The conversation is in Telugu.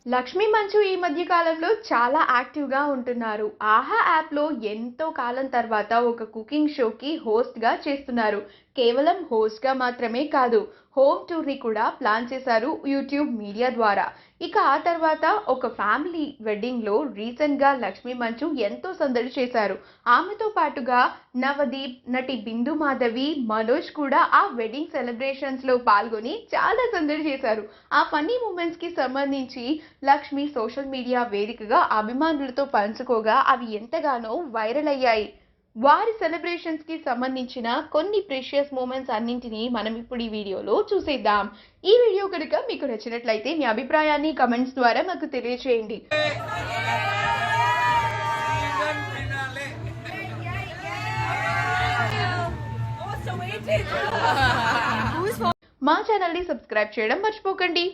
లక్ష్మీ మంచు ఈ మధ్య కాలంలో చాలా యాక్టివ్‌గా ఉంటున్నారు. 'ఆహా' యాప్‌లో ఎంతో కాలం తర్వాత ఒక కుకింగ్ షోకి హోస్ట్‌గా చేస్తున్నారు. కేవలం హోస్ట్‌గా మాత్రమే కాదు, హోమ్ టూర్‌ని కూడా ప్లాన్ చేశారు యూట్యూబ్ మీడియా ద్వారా. ఇక ఆ తర్వాత ఒక ఫ్యామిలీ వెడ్డింగ్‌లో రీసెంట్‌గా లక్ష్మీ మంచు ఎంతో సందడి చేశారు. ఆమెతో పాటుగా నవదీప్, నటి బిందు మాధవి, మనోజ్ కూడా ఆ వెడ్డింగ్ సెలబ్రేషన్స్‌లో పాల్గొని చాలా సందడి చేశారు. ఆ ఫన్నీ మూమెంట్స్‌కి సంబంధించి లక్ష్మి సోషల్ మీడియా వేదికగా అభిమానులతో పంచుకోగా అవి ఎంతగానో వైరల్ అయ్యాయి. వారి సెలబ్రేషన్స్‌కి సంబంధించిన కొన్ని ప్రెషియస్ మూమెంట్స్ అన్నింటిని మనం ఇప్పుడు ఈ వీడియోలో చూసేద్దాం. ఈ వీడియో కనుక మీకు నచ్చినట్లయితే మీ అభిప్రాయాన్ని కామెంట్స్ ద్వారా మాకు తెలియజేయండి. మా ఛానల్‌ని సబ్స్క్రైబ్ చేయడం మర్చిపోకండి.